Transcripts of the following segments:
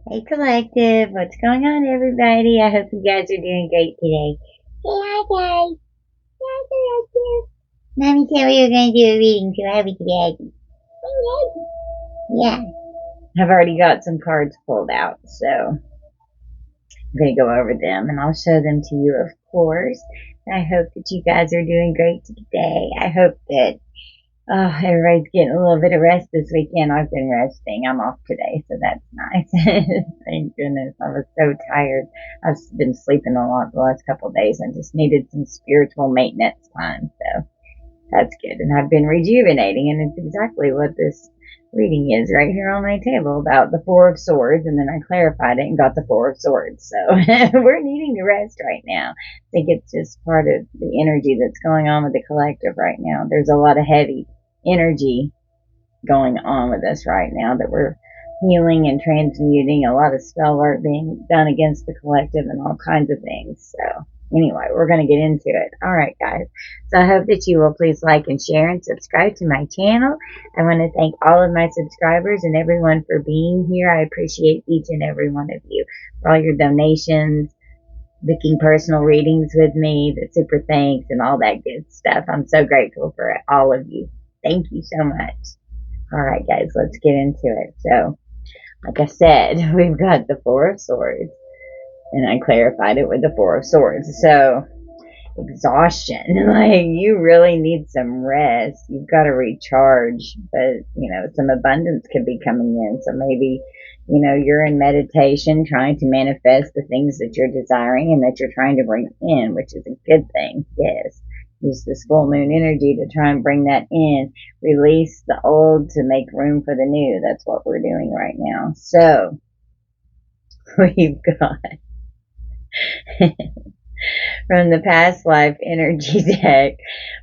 Hey Collective, what's going on everybody? I hope you guys are doing great today. Say hi guys. Hi Collective. Mommy said we were going to do a reading, so I'll be today. Yeah. I've already got some cards pulled out, so I'm going to go over them and I'll show them to you, of course. I hope that you guys are doing great today. I hope that everybody's getting a little bit of rest this weekend. I've been resting. I'm off today, so that's nice. Thank goodness. I was so tired. I've been sleeping a lot the last couple of days. I just needed some spiritual maintenance time, so that's good. And I've been rejuvenating, and it's exactly what this reading is right here on my table about the Four of Swords, and then I clarified it and got the Four of Swords. So we're needing to rest right now. I think it's just part of the energy that's going on with the collective right now. There's a lot of heavy energy going on with us right now that we're healing and transmuting, a lot of spell work being done against the collective and all kinds of things. So anyway, we're going to get into it. All right, guys. So I hope that you will please like and share and subscribe to my channel. I want to thank all of my subscribers and everyone for being here. I appreciate each and every one of you for all your donations, booking personal readings with me, the super thanks, and all that good stuff. I'm so grateful for all of you. Thank you so much. All right, guys, let's get into it. So, like I said, we've got the Four of Swords, and I clarified it with the Four of Swords. So, exhaustion, like you really need some rest. You've got to recharge, but some abundance could be coming in. So maybe, you're in meditation trying to manifest the things that you're desiring and that you're trying to bring in, which is a good thing. Yes. Use this full moon energy to try and bring that in, release the old to make room for the new. That's what we're doing right now. So we've got from the past life energy deck,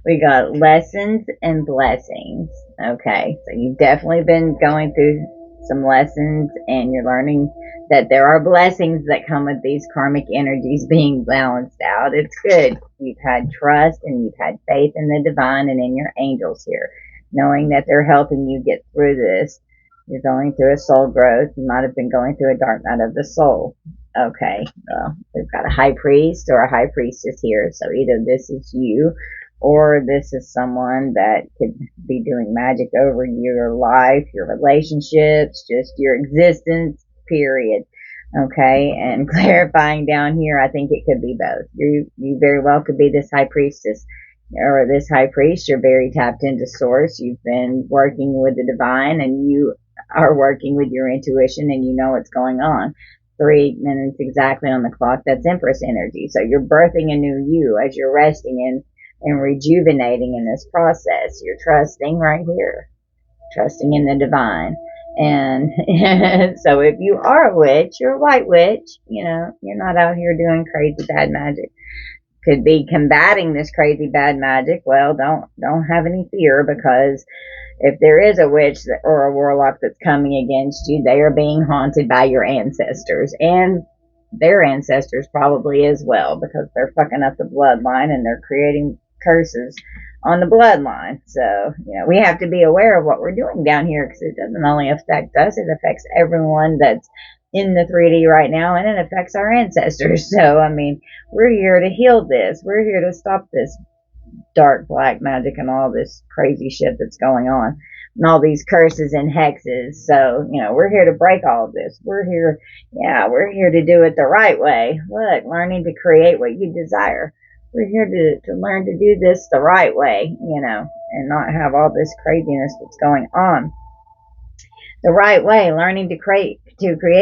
we got lessons and blessings. Okay, so you've definitely been going through some lessons and you're learning that there are blessings that come with these karmic energies being balanced out. It's good. You've had trust and you've had faith in the divine and in your angels here, knowing that they're helping you get through this. You're going through a soul growth. You might have been going through a dark night of the soul. Okay, well, we've got a high priest or a high priestess here. So either this is you or this is someone that could be doing magic over your life, your relationships, just your existence, period. Okay, and clarifying down here, I think it could be both. You very well could be this high priestess or this high priest. You're very tapped into source. You've been working with the divine and you are working with your intuition and you know what's going on. 3 minutes exactly on the clock. That's Empress energy. So you're birthing a new you as you're resting and rejuvenating in this process. You're trusting right here, trusting in the divine. And so if you are a witch, you're a white witch, you're not out here doing crazy bad magic. Could be combating this crazy bad magic. Well, don't have any fear, because if there is a witch or a warlock that's coming against you, they are being haunted by your ancestors and their ancestors probably as well, because they're fucking up the bloodline and they're creating curses on the bloodline. So, we have to be aware of what we're doing down here, because it doesn't only affect us, it affects everyone that's in the 3D right now, and it affects our ancestors. So, we're here to heal this. We're here to stop this dark black magic and all this crazy shit that's going on and all these curses and hexes. So, we're here to break all of this. We're here to do it the right way. Look, learning to create what you desire. We're here to learn to do this the right way, and not have all this craziness that's going on. The right way, learning to create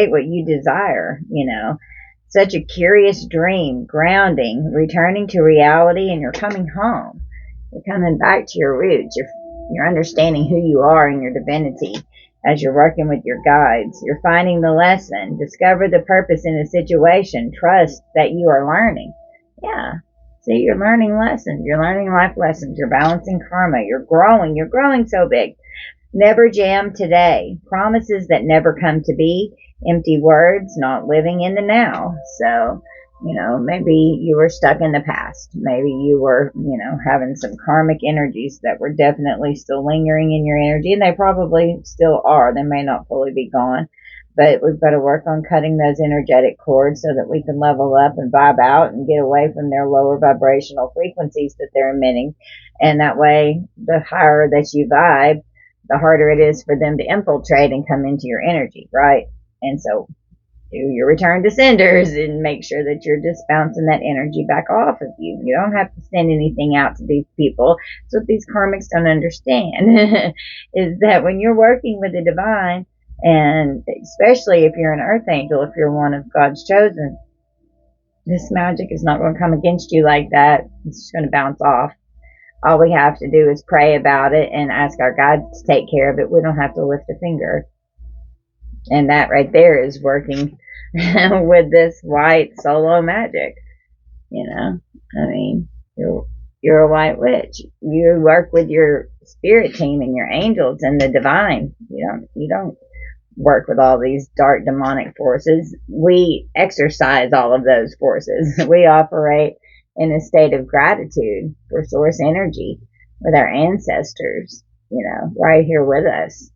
what you desire, such a curious dream, grounding, returning to reality, and you're coming home. You're coming back to your roots. You're understanding who you are and your divinity as you're working with your guides. You're finding the lesson. Discover the purpose in a situation. Trust that you are learning. Yeah. See, you're learning lessons. You're learning life lessons. You're balancing karma. You're growing. You're growing so big. Never jam today. Promises that never come to be. Empty words, not living in the now. So, maybe you were stuck in the past. Maybe you were, having some karmic energies that were definitely still lingering in your energy, and they probably still are. They may not fully be gone, But we've got to work on cutting those energetic cords so that we can level up and vibe out and get away from their lower vibrational frequencies that they're emitting. And that way, the higher that you vibe, the harder it is for them to infiltrate and come into your energy, right? And so do your return to senders and make sure that you're just bouncing that energy back off of you. You don't have to send anything out to these people. So what these karmics don't understand is that when you're working with the divine, and especially if you're an earth angel, if you're one of God's chosen, this magic is not going to come against you like that. It's just going to bounce off. All we have to do is pray about it and ask our guides to take care of it. We don't have to lift a finger. And that right there is working with this white solo magic. I mean, you're a white witch. You work with your spirit team and your angels and the divine. You don't work with all these dark demonic forces. We exercise all of those forces. We operate in a state of gratitude for source energy with our ancestors, right here with us.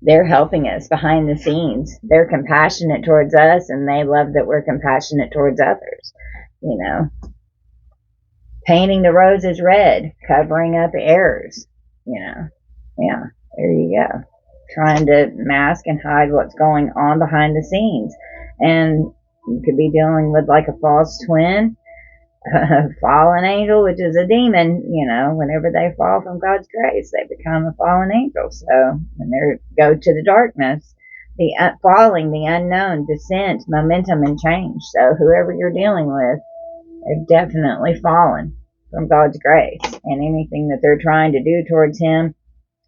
They're helping us behind the scenes. They're compassionate towards us, and they love that we're compassionate towards others. Painting the roses red, covering up errors. Yeah, there you go. Trying to mask and hide what's going on behind the scenes. And you could be dealing with like a false twin, a fallen angel, which is a demon. Whenever they fall from God's grace, they become a fallen angel. So when they go to the darkness, the falling, the unknown, descent, momentum, and change. So whoever you're dealing with, they've definitely fallen from God's grace, and anything that they're trying to do towards him,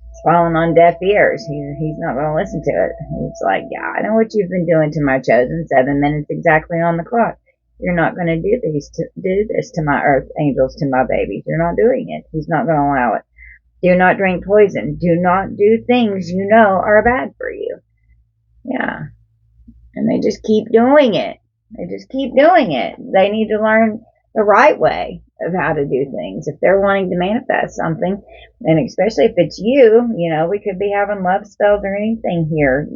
it's falling on deaf ears. He's not going to listen to it. He's like, yeah, I know what you've been doing to my chosen. 7 minutes exactly on the clock. You're not going to do this to my earth angels, to my babies. You're not doing it. He's not going to allow it. Do not drink poison. Do not do things you know are bad for you. Yeah. And they just keep doing it. They They need to learn the right way of how to do things. If they're wanting to manifest something, and especially if it's you, we could be having love spells or anything here,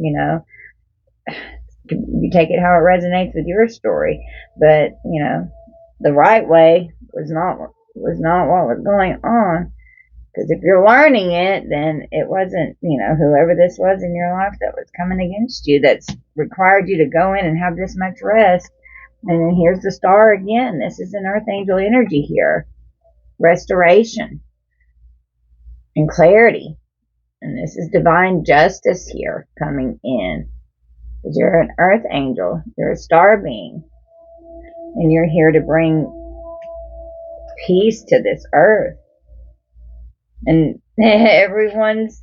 you take it how it resonates with your story. But, the right way was not what was going on. Because if you're learning it, then it wasn't, whoever this was in your life that was coming against you, that's required you to go in and have this much rest. And then here's the star again. This is an earth angel energy here. Restoration and clarity. And this is divine justice here coming in. Because you're an earth angel. You're a star being. And you're here to bring peace to this earth. And everyone's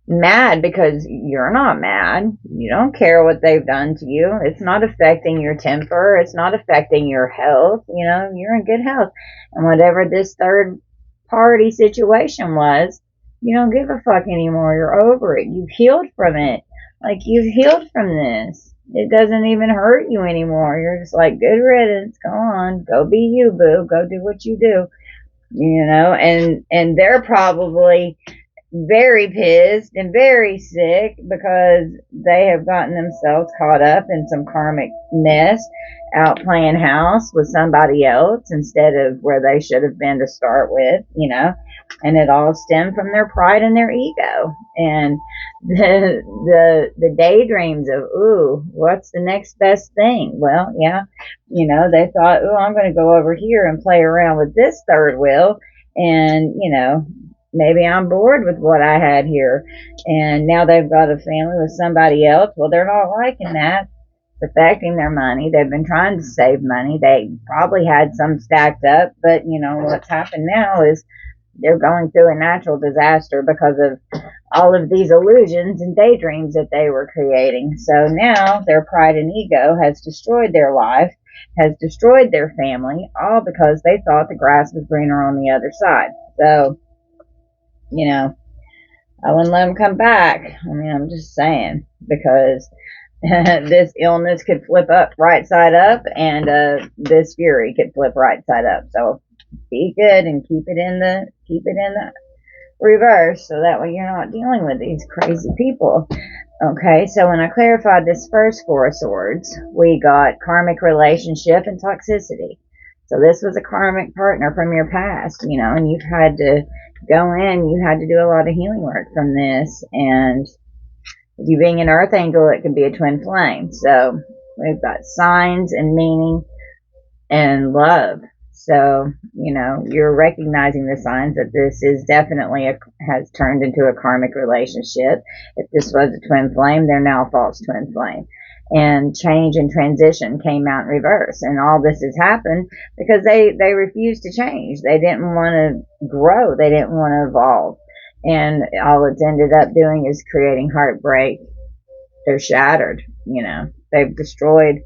mad because you're not mad. You don't care what they've done to you. It's not affecting your temper. It's not affecting your health. You're in good health. And whatever this third party situation was, you don't give a fuck anymore. You're over it. You've healed from it. Like, you've healed from this. It doesn't even hurt you anymore. You're just like, good riddance. Go on. Go be you, boo. Go do what you do. And they're probably very pissed and very sick because they have gotten themselves caught up in some karmic mess out playing house with somebody else instead of where they should have been to start with, and it all stemmed from their pride and their ego and the daydreams of, ooh, what's the next best thing? Well, yeah, they thought, oh, I'm going to go over here and play around with this third wheel, and maybe I'm bored with what I had here, and now they've got a family with somebody else. Well, they're not liking that. It's affecting their money. They've been trying to save money. They probably had some stacked up, but what's happened now is they're going through a natural disaster because of all of these illusions and daydreams that they were creating. So now their pride and ego has destroyed their life, has destroyed their family, all because they thought the grass was greener on the other side. So, I wouldn't let them come back. I mean, I'm just saying, because this illness could flip up right side up, and this fury could flip right side up. So be good and keep it in the reverse, so that way you're not dealing with these crazy people. Okay, so when I clarified this first Four of Swords, we got karmic relationship and toxicity. So this was a karmic partner from your past, and you've had to go in, you had to do a lot of healing work from this. And you being an earth angel, it could be a twin flame. So we've got signs and meaning and love. So, you're recognizing the signs that this is definitely has turned into a karmic relationship. If this was a twin flame, they're now a false twin flame. And change and transition came out in reverse. And all this has happened because they refused to change. They didn't want to grow. They didn't want to evolve. And all it's ended up doing is creating heartbreak. They're shattered, they've destroyed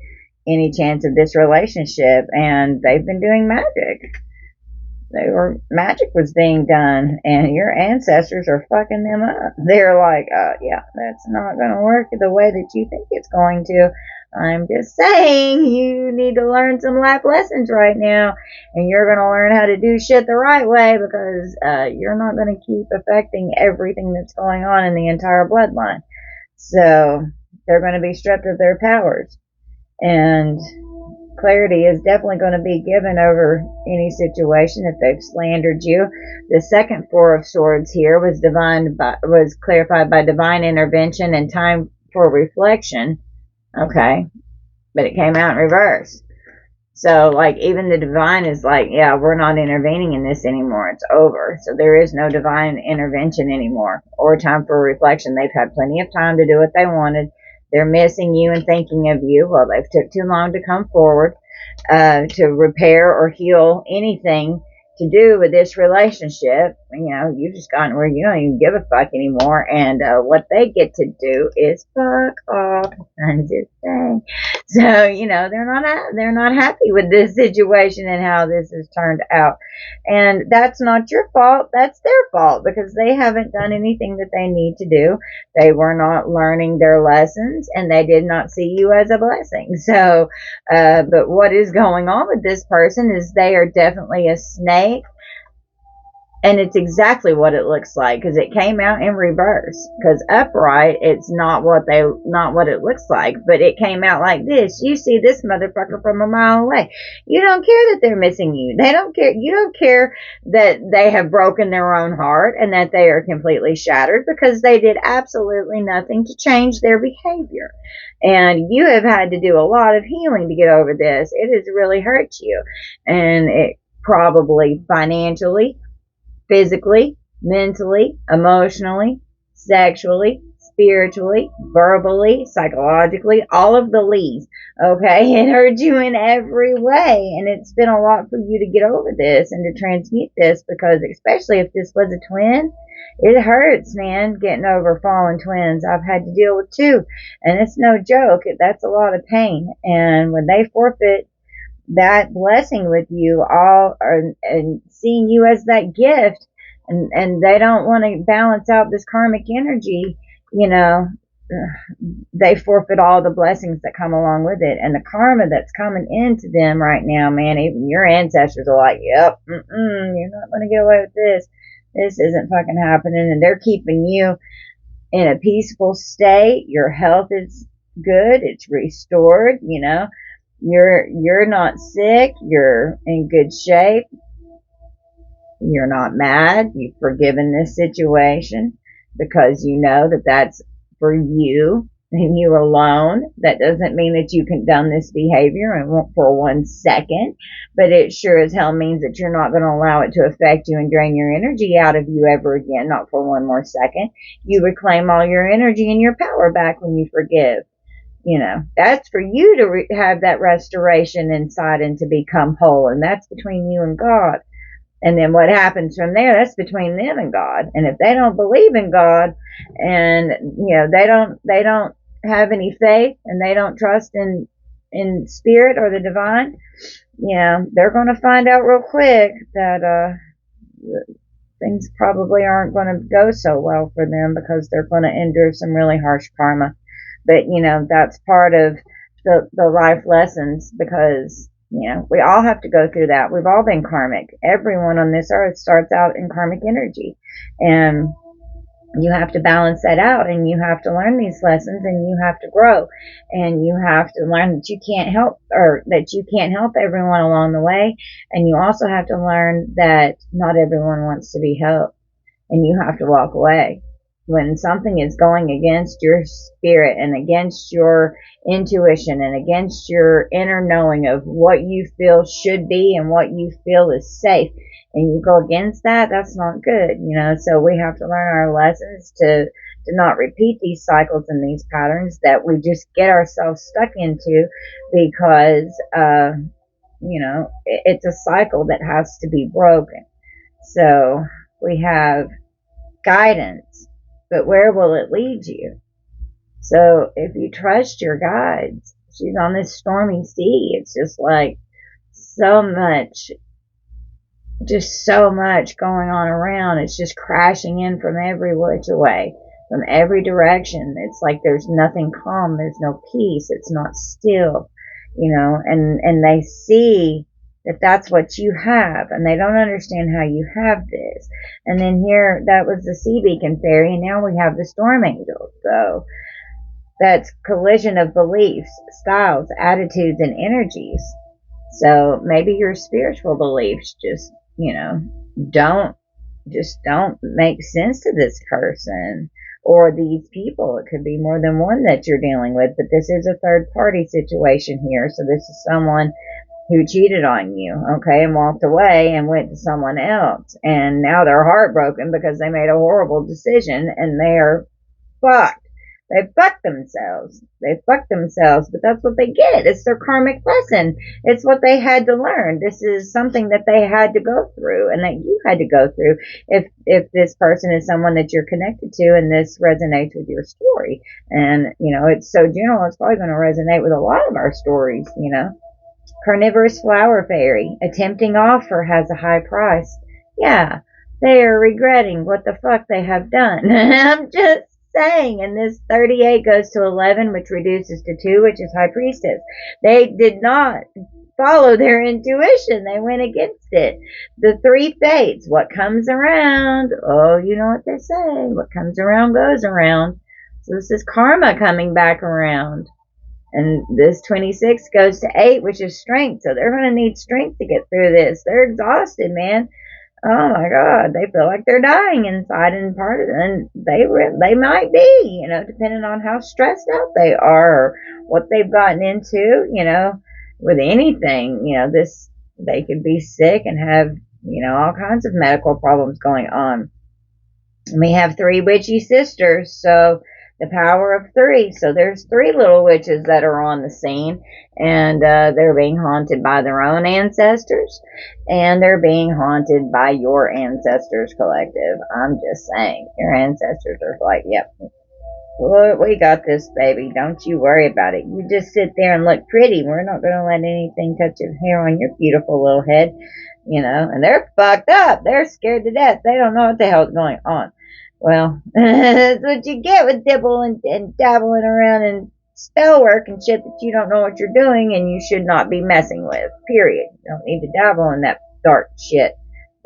any chance of this relationship, and they've been doing magic. Magic was being done, and your ancestors are fucking them up. They're like, yeah, that's not going to work the way that you think it's going to. I'm just saying, you need to learn some life lessons right now, and you're going to learn how to do shit the right way, because you're not going to keep affecting everything that's going on in the entire bloodline. So they're going to be stripped of their powers. And clarity is definitely going to be given over any situation if they've slandered you. The second Four of Swords here was clarified by divine intervention and time for reflection. Okay, but it came out in reverse. So, like, even the divine is like, yeah, we're not intervening in this anymore. It's over. So there is no divine intervention anymore or time for reflection. They've had plenty of time to do what they wanted. They're missing you and thinking of you. Well, they've took too long to come forward to repair or heal anything to do with this relationship. You've just gotten where you don't even give a fuck anymore, and what they get to do is fuck off. I'm just saying. So they're not happy with this situation and how this has turned out, and that's not your fault. That's their fault, because they haven't done anything that they need to do. They were not learning their lessons, and they did not see you as a blessing. So, but what is going on with this person is they are definitely a snake. And it's exactly what it looks like, because it came out in reverse. Because upright, it's not what it looks like, but it came out like this. You see this motherfucker from a mile away. You don't care that they're missing you. They don't care. You don't care that they have broken their own heart and that they are completely shattered, because they did absolutely nothing to change their behavior. And you have had to do a lot of healing to get over this. It has really hurt you, and it probably financially, physically, mentally, emotionally, sexually, spiritually, verbally, psychologically, all of the leads. Okay, it hurt you in every way, and it's been a lot for you to get over this and to transmute this, because especially if this was a twin, it hurts, man, getting over fallen twins. I've had to deal with two, and it's no joke. That's a lot of pain, and when they forfeit that blessing with you all and seeing you as that gift, and they don't want to balance out this karmic energy, they forfeit all the blessings that come along with it, and the karma that's coming into them right now, man. Even your ancestors are like, yep, you're not going to get away with this isn't fucking happening. And they're keeping you in a peaceful state. Your health is good, it's restored. You're not sick. You're in good shape. You're not mad. You've forgiven this situation because you know that that's for you and you alone. That doesn't mean that you condone this behavior for 1 second, but it sure as hell means that you're not going to allow it to affect you and drain your energy out of you ever again, not for 1 more second. You reclaim all your energy and your power back when you forgive. That's for you to have that restoration inside and to become whole, and that's between you and God. And then what happens from there, that's between them and God. And if they don't believe in God, and they don't have any faith, and they don't trust in spirit or the divine, they're going to find out real quick that things probably aren't going to go so well for them, because they're going to endure some really harsh karma. But, that's part of the life lessons, because, we all have to go through that. We've all been karmic. Everyone on this earth starts out in karmic energy. And You have to balance that out, and you have to learn these lessons, and you have to grow, and you have to learn that you can't help, or that you can't help everyone along the way. And you also have to learn that not everyone wants to be helped, and you have to walk away when something is going against your spirit and against your intuition and against your inner knowing of what you feel should be and what you feel is safe, and you go against that. That's not good, so we have to learn our lessons to not repeat these cycles and these patterns that we just get ourselves stuck into, because it's a cycle that has to be broken. So we have guidance, but where will it lead you? So if you trust your guides, she's on this stormy sea. It's just like so much going on around. It's just crashing in from every which way, from every direction. It's like there's nothing calm. There's no peace. It's not still, and they see that that's what you have, and they don't understand how you have this. And then here, that was the sea beacon fairy, and now we have the storm angel. So that's collision of beliefs, styles, attitudes, and energies. So maybe your spiritual beliefs just, don't make sense to this person or these people. It could be more than one that you're dealing with, but this is a third party situation here. So this is someone who cheated on you, okay, and walked away and went to someone else, and now they're heartbroken because they made a horrible decision, and they are fucked. They fucked themselves. But that's what they get. It's their karmic lesson. It's what they had to learn. This is something that they had to go through, and that you had to go through. If this person is someone that you're connected to, and this resonates with your story, and it's so general, it's probably going to resonate with a lot of our stories. Carnivorous flower fairy. A tempting offer has a high price. Yeah, they are regretting what the fuck they have done. I'm just saying. And this 38 goes to 11, which reduces to 2, which is high priestess. They did not follow their intuition. They went against it. The 3 fates. What comes around? Oh, you know what they say. What comes around goes around. So this is karma coming back around. And this 26 goes to 8, which is strength. So they're going to need strength to get through this. They're exhausted, man. Oh my God, they feel like they're dying inside, and part of it, and they might be, depending on how stressed out they are or what they've gotten into, with anything, they could be sick and have, all kinds of medical problems going on. And we have 3 witchy sisters, so the power of 3. So there's 3 little witches that are on the scene, and they're being haunted by their own ancestors, and they're being haunted by your ancestors collective. I'm just saying, your ancestors are like, yep, we got this, baby. Don't you worry about it. You just sit there and look pretty. We're not going to let anything touch your hair on your beautiful little head, and they're fucked up. They're scared to death. They don't know what the hell's going on. Well, that's what you get with dibbling and dabbling around in spell work and shit that you don't know what you're doing, and you should not be messing with, period. You don't need to dabble in that dark shit.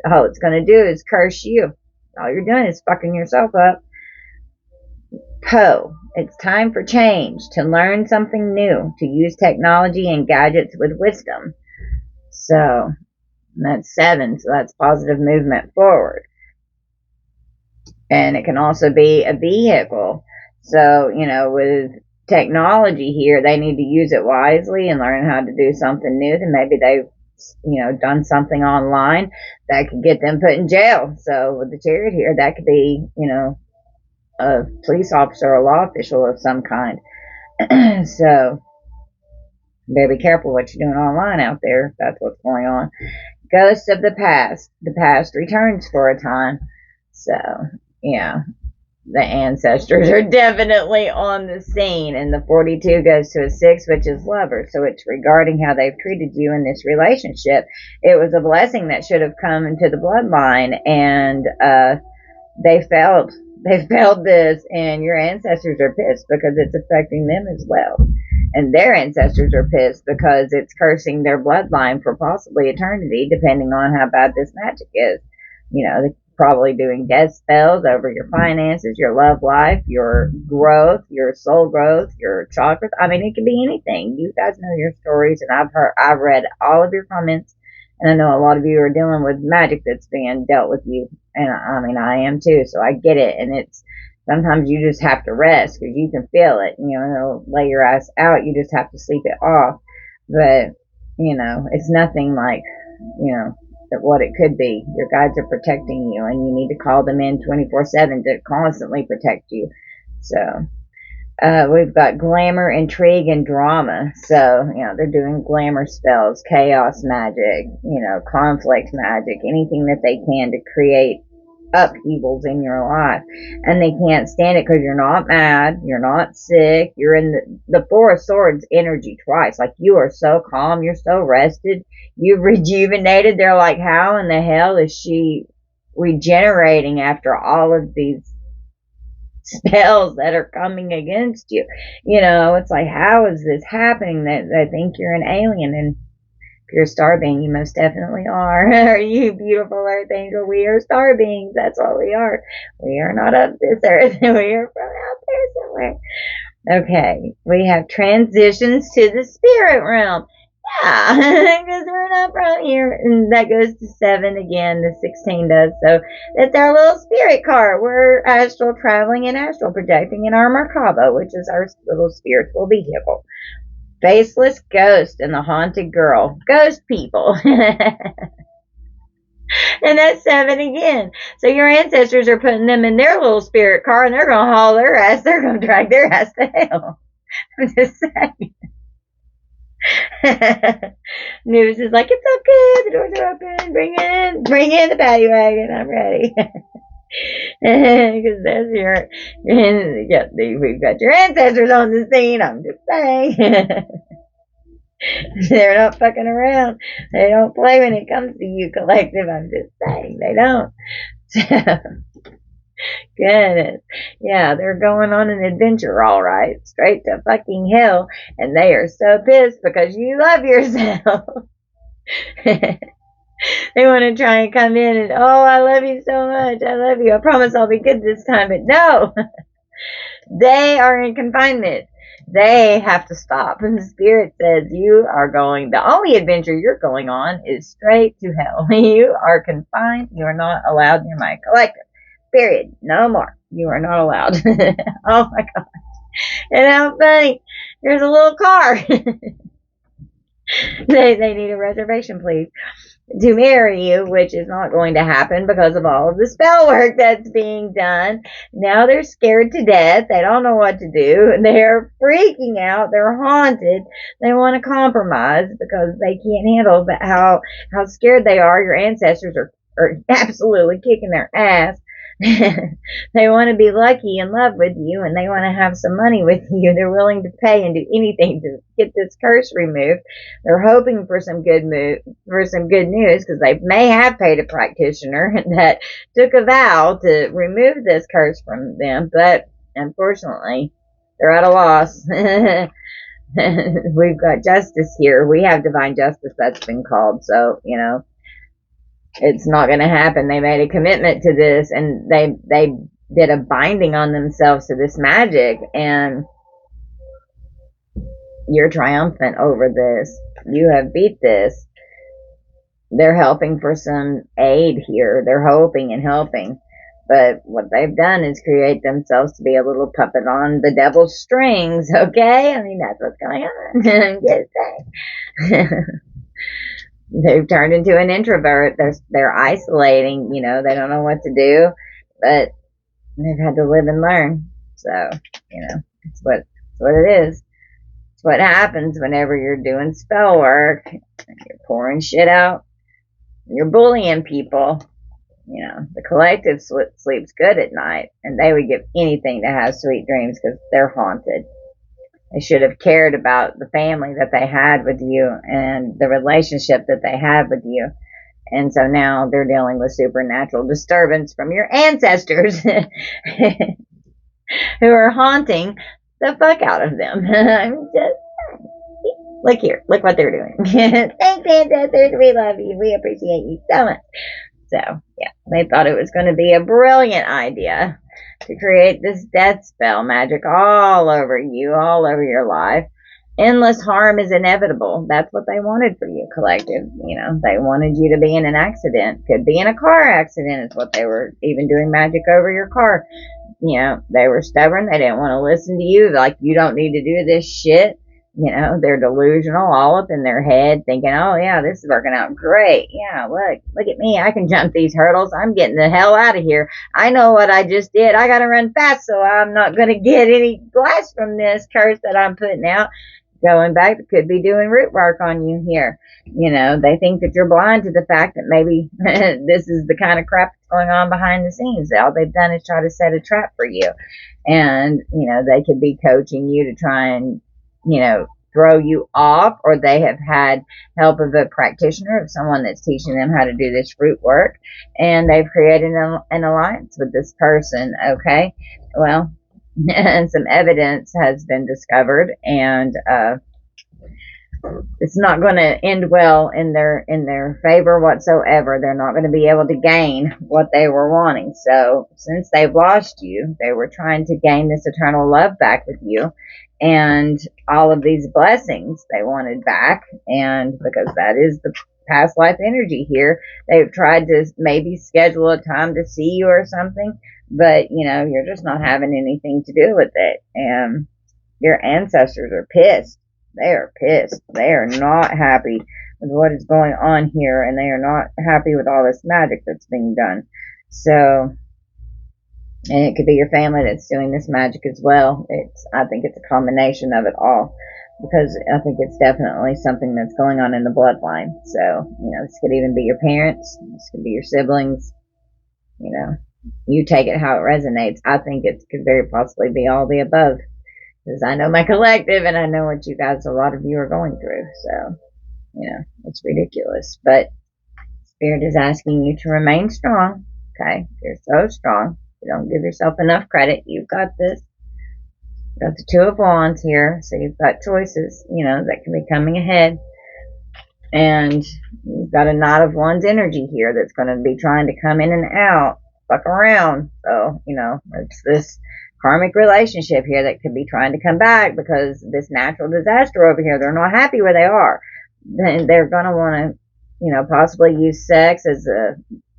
All it's going to do is curse you. All you're doing is fucking yourself up. Poe, it's time for change, to learn something new, to use technology and gadgets with wisdom. So, that's 7, so that's positive movement forward. And it can also be a vehicle. So, with technology here, they need to use it wisely and learn how to do something new. Then maybe they've, done something online that could get them put in jail. So with the chariot here, that could be, a police officer or a law official of some kind. So better be careful what you're doing online out there if that's what's going on. Ghosts of the past. The past returns for a time. So, yeah, the ancestors are definitely on the scene. And the 42 goes to a 6, which is lovers. So it's regarding how they've treated you in this relationship. It was a blessing that should have come into the bloodline, and they failed this, and your ancestors are pissed because it's affecting them as well. And their ancestors are pissed because it's cursing their bloodline for possibly eternity, depending on how bad this magic is. probably doing death spells over your finances, your love life, your growth, your soul growth, your chakras. I mean, it could be anything. You guys know your stories, and I've read all of your comments, and I know a lot of you are dealing with magic that's being dealt with you, and I mean, I am too, so I get it, and it's sometimes you just have to rest because you can feel it. You know, it'll lay your ass out. You just have to sleep it off. But, you know, it's nothing like, you know, what it could be. Your guides are protecting you, and you need to call them in 24/7 to constantly protect you. So, we've got glamour, intrigue, and drama. So, you know, they're doing glamour spells, chaos magic, you know, conflict magic, anything that they can to create upheavals in your life. And they can't stand it because you're not mad, you're not sick, you're in the Four of Swords energy twice. Like, you are so calm, you're so rested, you've rejuvenated. They're like, how in the hell is she regenerating after all of these spells that are coming against you? You know, it's like, how is this happening? They think you're an alien, and if you're a star being, you most definitely are. Are you beautiful earth angel? We are star beings. That's what we are. We are not of this earth. We are from out there somewhere. Okay, we have transitions to the spirit realm. Yeah, because we're not from here. And that goes to 7 again. The 16 does. So that's our little spirit car. We're astral traveling and astral projecting in our Merkaba, which is our little spiritual vehicle. Faceless ghost and the haunted girl. Ghost people. And that's 7 again. So your ancestors are putting them in their little spirit car, and they're going to haul their ass. They're going to drag their ass to hell. I'm just saying. News is like, it's okay, the doors are open, bring in the paddy wagon, I'm ready. Because that's your, yeah, we've got your ancestors on the scene, I'm just saying. They're not fucking around. They don't play when it comes to you, collective, I'm just saying, they don't. Goodness. Yeah, they're going on an adventure, all right, straight to fucking hell, and they are so pissed because you love yourself. They want to try and come in and, oh, I love you so much, I love you, I promise I'll be good this time, but no. They are in confinement. They have to stop, and the spirit says you are going, the only adventure you're going on is straight to hell. You are confined, you are not allowed near my collective. Period. No more. You are not allowed. Oh my gosh. And how funny. Here's a little car. They need a reservation, please, to marry you, which is not going to happen because of all of the spell work that's being done. Now they're scared to death. They don't know what to do. They're freaking out. They're haunted. They want to compromise because they can't handle how scared they are. Your ancestors are absolutely kicking their ass. They want to be lucky in love with you, and they want to have some money with you. They're willing to pay and do anything to get this curse removed. They're hoping for some good news because they may have paid a practitioner that took a vow to remove this curse from them, but unfortunately they're at a loss. We've got justice here. We have divine justice that's been called, so you know it's not going to happen. They made a commitment to this, and they did a binding on themselves to this magic, and you're triumphant over this. You have beat this. They're helping for some aid here. They're hoping and helping. But what they've done is create themselves to be a little puppet on the devil's strings, okay? I mean, that's what's going on. Just saying. They've turned into an introvert. They're isolating, you know, they don't know what to do, but they've had to live and learn. So, you know, it's what it is. It's what happens whenever you're doing spell work. You're pouring shit out. You're bullying people. You know, the collective sleeps good at night, and they would give anything to have sweet dreams because they're haunted. They should have cared about the family that they had with you and the relationship that they had with you. And so now they're dealing with supernatural disturbance from your ancestors who are haunting the fuck out of them. I'm just look here. Look what they're doing. Thanks, ancestors. We love you. We appreciate you so much. So, yeah, they thought it was going to be a brilliant idea to create this death spell magic all over you, all over your life. Endless harm is inevitable. That's what they wanted for you, collective. They wanted you to be in an accident. Could be in a car accident, is what they were even doing magic over your car. They were stubborn. They didn't want to listen to you. Like, you don't need to do this shit. They're delusional, all up in their head, thinking, oh, yeah, this is working out great. Yeah, look at me. I can jump these hurdles. I'm getting the hell out of here. I know what I just did. I got to run fast, so I'm not going to get any glass from this curse that I'm putting out. Going back, could be doing root work on you here. They think that you're blind to the fact that maybe this is the kind of crap that's going on behind the scenes. All they've done is try to set a trap for you. And, they could be coaching you to try and, throw you off, or they have had help of a practitioner, of someone that's teaching them how to do this root work. And they've created an alliance with this person. Okay. Well, and some evidence has been discovered, and it's not going to end well in their favor whatsoever. They're not going to be able to gain what they were wanting. So since they've lost you, they were trying to gain this eternal love back with you, and all of these blessings they wanted back. And because that is the past life energy here, they've tried to maybe schedule a time to see you or something, but you're just not having anything to do with it. And your ancestors are pissed. They are pissed. They are not happy with what is going on here, and they are not happy with all this magic that's being done. So, and it could be your family that's doing this magic as well. I think it's a combination of it all, because I think it's definitely something that's going on in the bloodline. So, this could even be your parents. This could be your siblings. You take it how it resonates. I think it could very possibly be all the above, because I know my collective, and I know what you guys, a lot of you, are going through. So, it's ridiculous. But Spirit is asking you to remain strong. Okay? You're so strong. You don't give yourself enough credit. You've got this. You've got the Two of Wands here, so you've got choices, that can be coming ahead. And you've got a Knot of Wands energy here that's going to be trying to come in and out, fuck around. So, it's this karmic relationship here that could be trying to come back, because this natural disaster over here, they're not happy where they are. Then they're going to want to, possibly use sex as a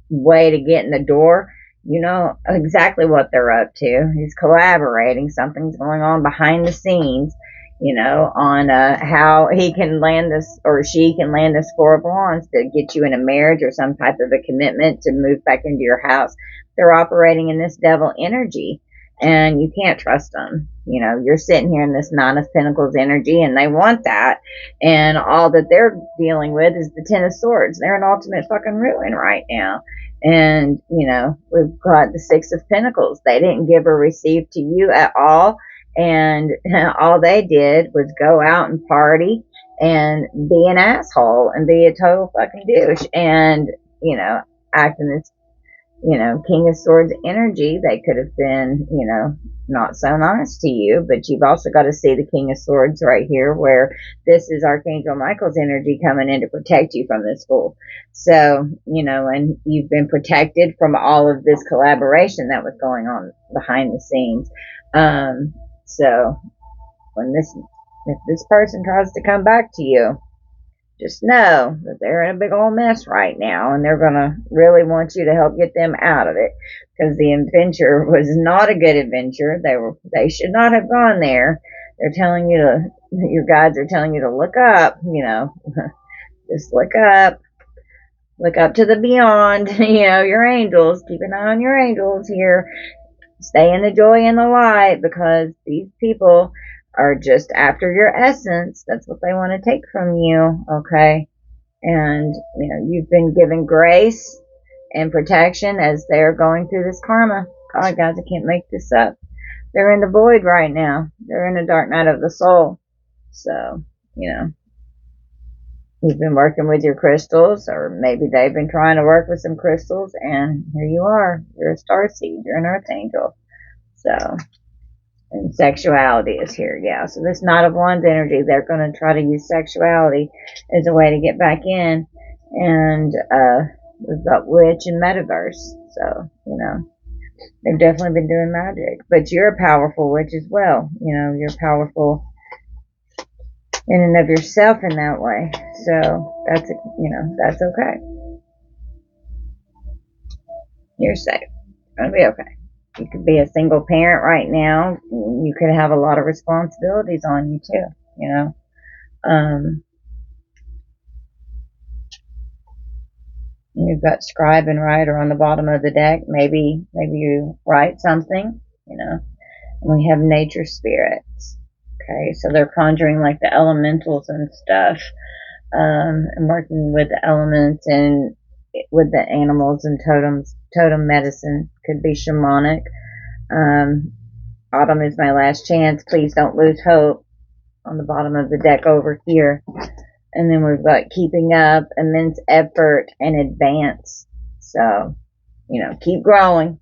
way to get in the door. You know exactly what they're up to. He's collaborating. Something's going on behind the scenes, on how he can land this, or she can land this Four of Wands to get you in a marriage or some type of a commitment to move back into your house. They're operating in this devil energy, and you can't trust them. You're sitting here in this Nine of Pentacles energy, and they want that. And all that they're dealing with is the Ten of Swords. They're in ultimate fucking ruin right now. And, we've got the Six of Pentacles. They didn't give or receive to you at all. And all they did was go out and party and be an asshole and be a total fucking douche. And, acting this, King of Swords energy. They could have been, not so nice to you, but you've also got to see the King of Swords right here, where this is Archangel Michael's energy coming in to protect you from this fool. So, and you've been protected from all of this collaboration that was going on behind the scenes. So if this person tries to come back to you, just know that they're in a big old mess right now, and they're going to really want you to help get them out of it, because the adventure was not a good adventure. They should not have gone there. They're telling you your guides are telling you to look up, just look up to the beyond, your angels. Keep an eye on your angels here. Stay in the joy and the light, because these people are just after your essence. That's what they want to take from you, okay? And, you've been given grace and protection as they're going through this karma. God, guys, I can't make this up. They're in the void right now. They're in a dark night of the soul. So, you've been working with your crystals, or maybe they've been trying to work with some crystals, and here you are. You're a starseed. You're an earth angel. So, and sexuality is here, yeah. So this Knot of Wands energy, they're going to try to use sexuality as a way to get back in. And We've got witch and metaverse. So, they've definitely been doing magic. But you're a powerful witch as well. You're powerful in and of yourself in that way. So that's okay. You're safe. It's gonna be okay. You could be a single parent right now. You could have a lot of responsibilities on you too. Um, you've got scribe and writer on the bottom of the deck. Maybe you write something. And we have nature spirits. Okay, so they're conjuring like the elementals and stuff, and working with the elements and with the animals and totems. Totem medicine could be shamanic. Autumn is my last chance. Please don't lose hope on the bottom of the deck over here. And then we've got keeping up, immense effort, and advance. So, keep growing.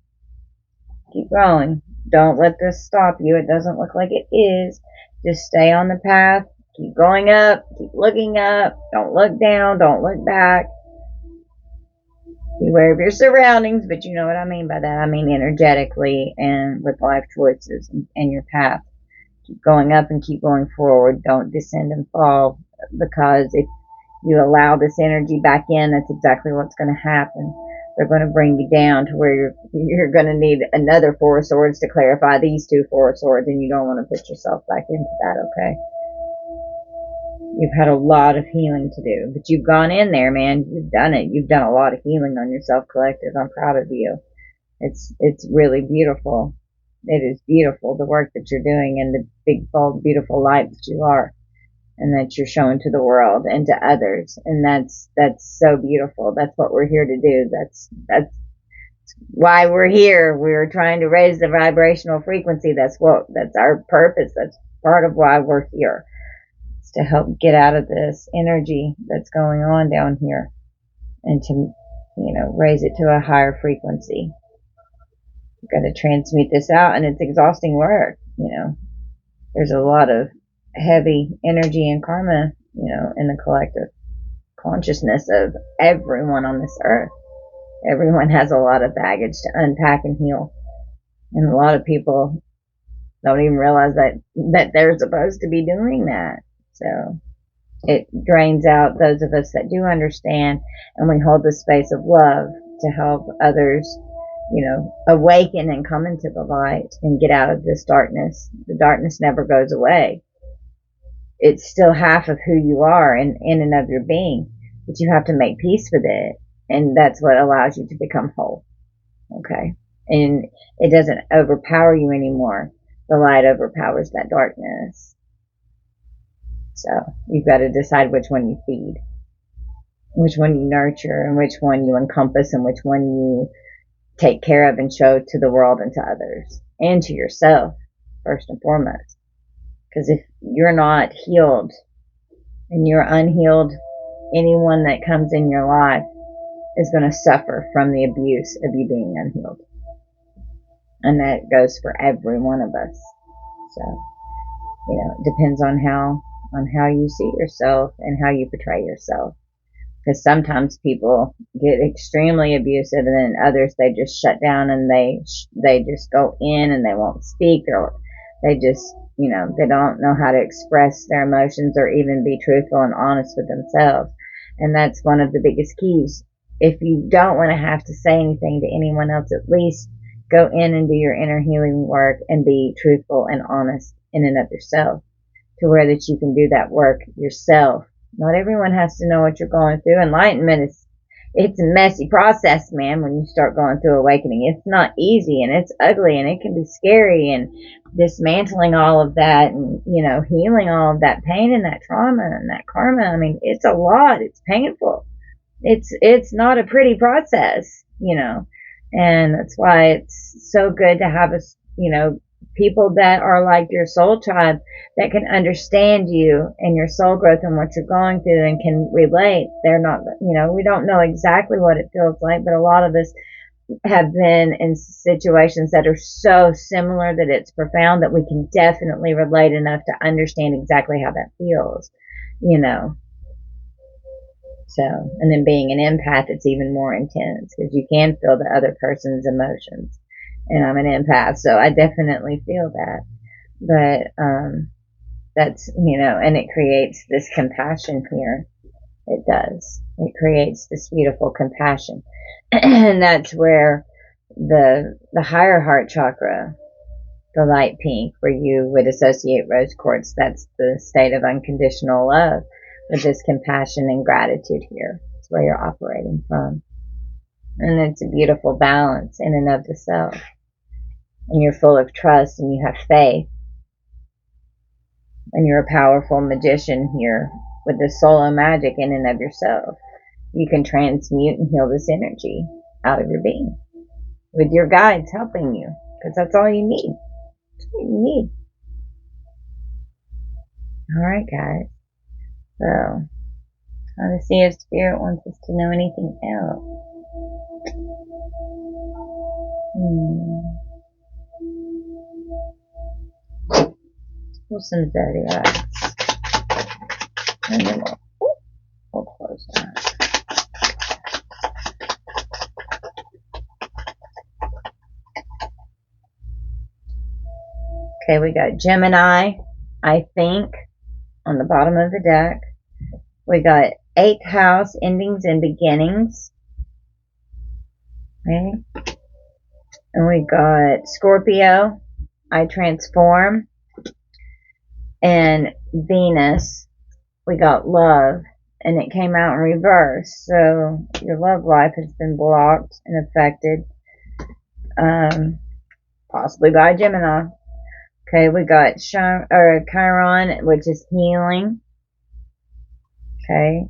Keep growing. Don't let this stop you. It doesn't look like it is. Just stay on the path. Keep going up. Keep looking up. Don't look down. Don't look back. Beware of your surroundings, but you know what I mean by that. I mean energetically and with life choices and your path. Keep going up and keep going forward. Don't descend and fall, because if you allow this energy back in, that's exactly what's going to happen. They're going to bring you down to where you're going to need another Four of Swords to clarify these two Four of Swords, and you don't want to put yourself back into that, okay? You've had a lot of healing to do, but you've gone in there, man. You've done it. You've done a lot of healing on yourself, collective. I'm proud of you. It's really beautiful. It is beautiful, the work that you're doing and the big, bold, beautiful light that you are, and that you're showing to the world and to others. And that's so beautiful. That's what we're here to do. That's why we're here. We're trying to raise the vibrational frequency. That's our purpose. That's part of why we're here. It's to help get out of this energy that's going on down here and to, raise it to a higher frequency. You've got to transmute this out, and it's exhausting work. There's a lot of heavy energy and karma, in the collective consciousness of everyone on this earth. Everyone has a lot of baggage to unpack and heal. And a lot of people don't even realize that they're supposed to be doing that. So it drains out those of us that do understand, and we hold the space of love to help others, awaken and come into the light and get out of this darkness. The darkness never goes away. It's still half of who you are in and of your being, but you have to make peace with it, and that's what allows you to become whole. Okay? And it doesn't overpower you anymore. The light overpowers that darkness. So you've got to decide which one you feed, which one you nurture, and which one you encompass, and which one you take care of and show to the world and to others and to yourself, first and foremost. Because if you're not healed and you're unhealed, anyone that comes in your life is going to suffer from the abuse of you being unhealed. And that goes for every one of us. So, it depends on how you see yourself and how you portray yourself. Because sometimes people get extremely abusive, and then others, they just shut down and they just go in and they won't speak, or they just, they don't know how to express their emotions or even be truthful and honest with themselves. And that's one of the biggest keys. If you don't want to have to say anything to anyone else, at least go in and do your inner healing work and be truthful and honest in and of yourself, to where that you can do that work yourself. Not everyone has to know what you're going through. Enlightenment it's a messy process, man, when you start going through awakening. It's not easy, and it's ugly, and it can be scary, and dismantling all of that, and, healing all of that pain and that trauma and that karma. I mean, it's a lot. It's painful. It's not a pretty process, and that's why it's so good to have us, people that are like your soul tribe, that can understand you and your soul growth and what you're going through and can relate. They're not, we don't know exactly what it feels like, but a lot of us have been in situations that are so similar that it's profound, that we can definitely relate enough to understand exactly how that feels, So, and then being an empath, it's even more intense because you can feel the other person's emotions. And I'm an empath, so I definitely feel that. But that's, and it creates this compassion here. It does. It creates this beautiful compassion. And that's where the higher heart chakra, the light pink, where you would associate rose quartz, that's the state of unconditional love with this compassion and gratitude here. It's where you're operating from. And it's a beautiful balance in and of the self. And you're full of trust and you have faith. And you're a powerful magician here with the solo magic in and of yourself. You can transmute and heal this energy out of your being with your guides helping you, because that's all you need. That's all you need. All right, guys. So, trying to see if Spirit wants us to know anything else. Pull some zodiacs. And then we'll close that. Okay, we got Gemini, I think, on the bottom of the deck. We got 8th house, endings and beginnings. Okay. And we got Scorpio, I transform. And Venus, we got love. And it came out in reverse. So your love life has been blocked and affected. Possibly by Gemini. Okay, we got Chiron, which is healing. Okay.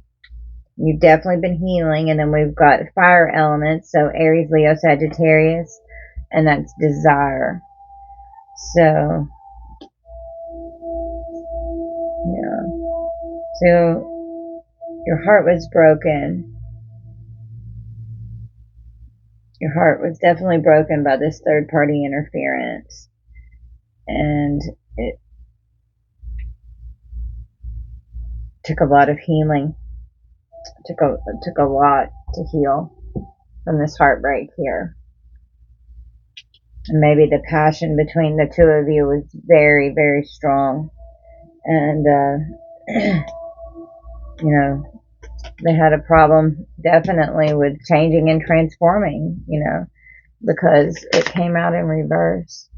You've definitely been healing. And then we've got fire elements. So Aries, Leo, Sagittarius. And that's desire. So, yeah. So, your heart was broken. Your heart was definitely broken by this third party interference. And it took a lot of healing. It took a lot to heal from this heartbreak here. And maybe the passion between the two of you was very, very strong. And, they had a problem definitely with changing and transforming, because it came out in reverse.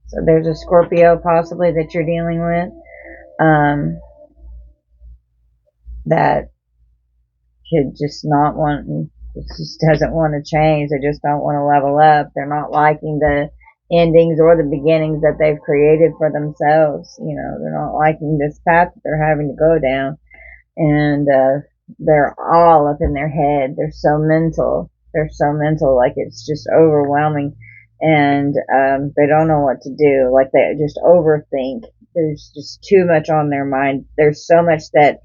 So there's a Scorpio possibly that you're dealing with, that could just not want, just doesn't want to change. They just don't want to level up. They're not liking the endings or the beginnings that they've created for themselves. They're not liking this path that they're having to go down. And they're all up in their head. They're so mental. Like it's just overwhelming. And they don't know what to do. Like they just overthink. There's just too much on their mind. There's so much that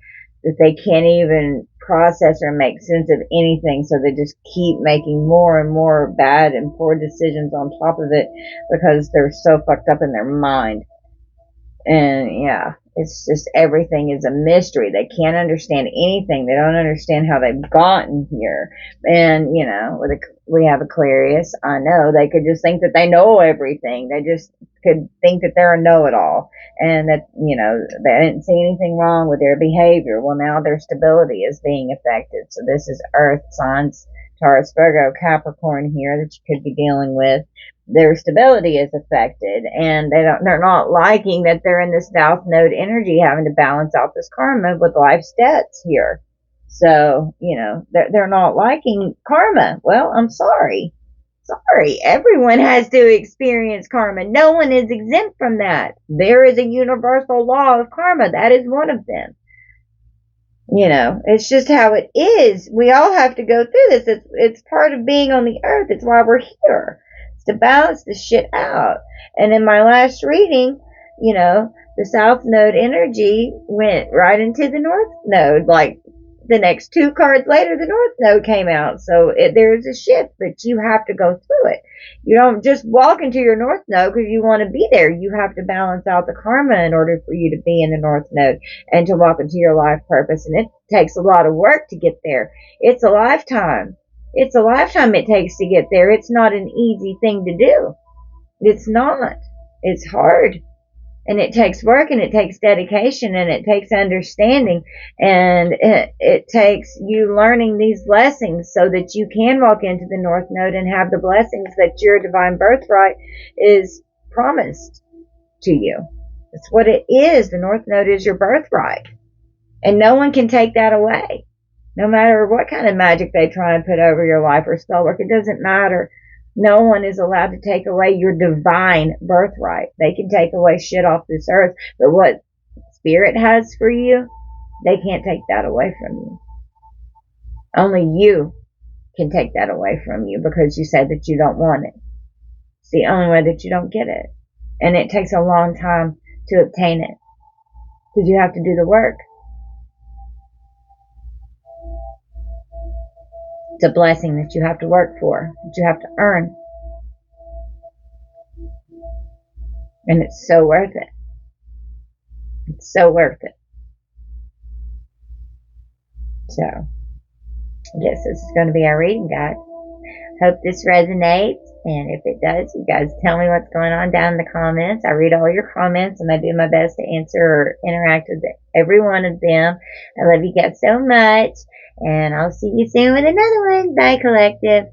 they can't even process or make sense of anything. So they just keep making more and more bad and poor decisions on top of it because they're so fucked up in their mind. And yeah, it's just everything is a mystery. They can't understand anything. They don't understand how they've gotten here. And, we have Aquarius. I know they could just think that they know everything. They just could think that they're a know-it-all. And that, they didn't see anything wrong with their behavior. Well, now their stability is being affected. So this is Earth signs, Taurus, Virgo, Capricorn here that you could be dealing with. Their stability is affected, and they're not liking that they're in this South Node energy, having to balance out this karma with life's debts here. So, they're not liking karma. Well, I'm sorry. Everyone has to experience karma. No one is exempt from that. There is a universal law of karma. That is one of them. It's just how it is. We all have to go through this. It's part of being on the earth. It's why we're here. It's to balance this shit out. And in my last reading, the South Node energy went right into the North Node, like the next two cards later, the North Node came out. So there's a shift, but you have to go through it. You don't just walk into your North Node because you want to be there. You have to balance out the karma in order for you to be in the North Node and to walk into your life purpose. And it takes a lot of work to get there. It's a lifetime. It's a lifetime it takes to get there. It's not an easy thing to do. It's not. It's hard. And it takes work, and it takes dedication, and it takes understanding, and it takes you learning these lessons so that you can walk into the North Node and have the blessings that your divine birthright is promised to you. That's what it is. The North Node is your birthright, and no one can take that away. No matter what kind of magic they try and put over your life or spell work, it doesn't matter. No one is allowed to take away your divine birthright. They can take away shit off this earth, but what Spirit has for you, they can't take that away from you. Only you can take that away from you because you said that you don't want it. It's the only way that you don't get it. And it takes a long time to obtain it because you have to do the work. It's a blessing that you have to work for, that you have to earn. And it's so worth it. It's so worth it. So, I guess this is going to be our reading, guys. Hope this resonates. And if it does, you guys tell me what's going on down in the comments. I read all your comments, and I do my best to answer or interact with every one of them. I love you guys so much. And I'll see you soon with another one. Bye, collective.